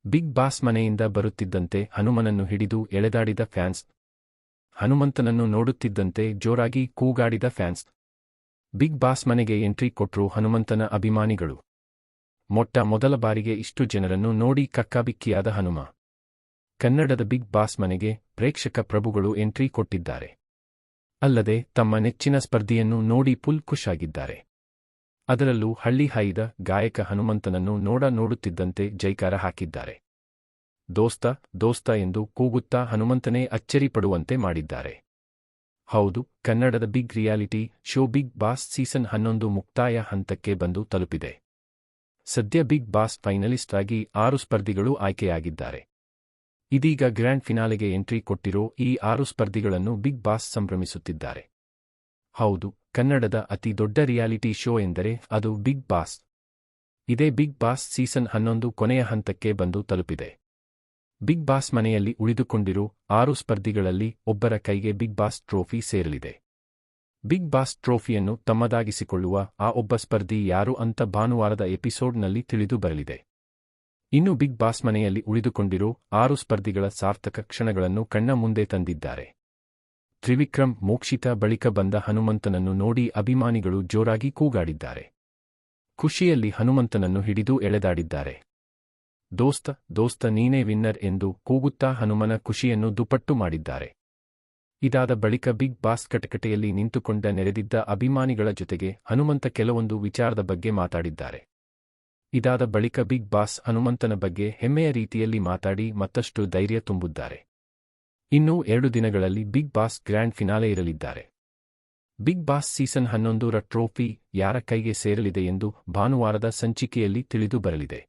Big boss ಮನೆಯಿಂದ ಬರುತ್ತಿದ್ದಂತೆ ಹನುಮನನ್ನು ಹಿಡಿದು ಎಳೆದಾಡಿದ ಫ್ಯಾನ್ಸ್. ಹನುಮಂತನನ್ನು ನೋಡುತ್ತಿದ್ದಂತೆ ಜೋರಾಗಿ ಕೂಗಾಡಿದ ಫ್ಯಾನ್ಸ್. ಬಿಗ್ ಬಾಸ್ ಮನೆಗೆ ಎಂಟ್ರಿ ಕೊಟ್ರು ಹನುಮಂತನ ಅಭಿಮಾನಿಗಳು. ಮೊಟ್ಟ ಮೊದಲ ಬಾರಿಗೆ ಇಷ್ಟು ಜನರನ್ನು ನೋಡಿ ಕಕ್ಕಾಬಿಕ್ಕಿಯಾದ ಹನುಮ. ಕನ್ನಡದ ಬಿಗ್ ಬಾಸ್ ಮನೆಗೆ ಪ್ರೇಕ್ಷಕ ಪ್ರಭುಗಳು ಎಂಟ್ರಿ ಕೊಟ್ಟಿದ್ದಾರೆ. ಅಲ್ಲದೆ ತಮ್ಮ ನೆಚ್ಚಿನ ಸ್ಪರ್ಧಿಯನ್ನು ನೋಡಿ ಫುಲ್ ಖುಷ್ ಆಗಿದ್ದಾರೆ. ಅದರಲ್ಲೂ ಹಳ್ಳಿ ಹಾಯ್ದ ಗಾಯಕ ಹನುಮಂತನನ್ನು ನೋಡುತ್ತಿದ್ದಂತೆ ಜೈಕಾರ ಹಾಕಿದ್ದಾರೆ. ದೋಸ್ತ ದೋಸ್ತ ಎಂದು ಕೂಗುತ್ತಾ ಹನುಮಂತನೇ ಅಚ್ಚರಿ ಪಡುವಂತೆ ಮಾಡಿದ್ದಾರೆ. ಹೌದು, ಕನ್ನಡದ big reality show Bigg Boss season 11 ಮುಕ್ತಾಯ ಹಂತಕ್ಕೆ ಬಂದು ತಲುಪಿದೆ. ಸದ್ಯ ಬಿಗ್ ಬಾಸ್ ಫೈನಲಿಸ್ಟ್ ಆಗಿ 6 ಸ್ಪರ್ಧಿಗಳು ಆಯ್ಕೆಯಾಗಿದ್ದಾರೆ. ಇದೀಗ ಗ್ರ್ಯಾಂಡ್ ಫಿನಾಲೆಗೆ ಎಂಟ್ರಿ ಕೊಟ್ಟಿರೋ ಈ 6 ಸ್ಪರ್ಧಿಗಳನ್ನು ಬಿಗ್ ಬಾಸ್ ಸಂಭ್ರಮಿಸುತ್ತಿದ್ದಾರೆ. ಹೌದು, ಕನ್ನಡದ ಅತಿ ದೊಡ್ಡ ರಿಯಾಲಿಟಿ ಶೋ ಎಂದರೆ ಅದು ಬಿಗ್ ಬಾಸ್. ಇದೇ ಬಿಗ್ ಬಾಸ್ ಸೀಸನ್ 11 ಕೊನೆಯ ಹಂತಕ್ಕೆ ಬಂದು ತಲುಪಿದೆ. ಬಿಗ್ ಬಾಸ್ ಮನೆಯಲ್ಲಿ ಉಳಿದುಕೊಂಡಿರೋ 6 ಸ್ಪರ್ಧಿಗಳಲ್ಲಿ ಒಬ್ಬರ ಕೈಗೆ ಬಿಗ್ ಬಾಸ್ ಟ್ರೋಫಿ ಸೇರಲಿದೆ. ಬಿಗ್ ಬಾಸ್ ಟ್ರೋಫಿಯನ್ನು ತಮ್ಮದಾಗಿಸಿಕೊಳ್ಳುವ ಆ ಒಬ್ಬ ಸ್ಪರ್ಧಿ ಯಾರು ಅಂತ ಭಾನುವಾರದ ಎಪಿಸೋಡ್ನಲ್ಲಿ ತಿಳಿದು ಬರಲಿದೆ. ಇನ್ನು ಬಿಗ್ ಬಾಸ್ ಮನೆಯಲ್ಲಿ ಉಳಿದುಕೊಂಡಿರೋ 6 ಸ್ಪರ್ಧಿಗಳ ಸಾರ್ಥಕ ಕ್ಷಣಗಳನ್ನು ಕಣ್ಣ ಮುಂದೆ ತಂದಿದ್ದಾರೆ. ತ್ರಿವಿಕ್ರಮ್ ಮೋಕ್ಷಿತಾ ಬಳಿಕ ಬಂದ ಹನುಮಂತನನ್ನು ನೋಡಿ ಅಭಿಮಾನಿಗಳು ಜೋರಾಗಿ ಕೂಗಾಡಿದ್ದಾರೆ. ಖುಷಿಯಲ್ಲಿ ಹನುಮಂತನನ್ನು ಹಿಡಿದು ಎಳೆದಾಡಿದ್ದಾರೆ. ದೋಸ್ತ ದೋಸ್ತ ನೀನೇ ವಿನ್ನರ್ ಎಂದು ಕೂಗುತ್ತಾ ಹನುಮನ ಖುಷಿಯನ್ನು ದುಪ್ಪಟ್ಟು ಮಾಡಿದ್ದಾರೆ. ಇದಾದ ಬಳಿಕ ಬಿಗ್ ಬಾಸ್ ಕಟಕಟೆಯಲ್ಲಿ ನಿಂತುಕೊಂಡ ನೆರೆದಿದ್ದ ಅಭಿಮಾನಿಗಳ ಜೊತೆಗೆ ಹನುಮಂತ ಕೆಲವೊಂದು ವಿಚಾರದ ಬಗ್ಗೆ ಮಾತಾಡಿದ್ದಾರೆ. ಇದಾದ ಬಳಿಕ ಬಿಗ್ ಬಾಸ್ ಹನುಮಂತನ ಬಗ್ಗೆ ಹೆಮ್ಮೆಯ ರೀತಿಯಲ್ಲಿ ಮಾತಾಡಿ ಮತ್ತಷ್ಟು ಧೈರ್ಯ ತುಂಬಿದ್ದಾರೆ. ಇನ್ನೂ 2 ದಿನಗಳಲ್ಲಿ ಬಿಗ್ ಬಾಸ್ ಗ್ರ್ಯಾಂಡ್ ಫಿನಾಲೆ ಇರಲಿದ್ದಾರೆ. ಬಿಗ್ ಬಾಸ್ ಸೀಸನ್ 11 ರ ಟ್ರೋಫಿ ಯಾರ ಕೈಗೆ ಸೇರಲಿದೆ ಎಂದು ಭಾನುವಾರದ ಸಂಚಿಕೆಯಲ್ಲಿ ತಿಳಿದು ಬರಲಿದೆ.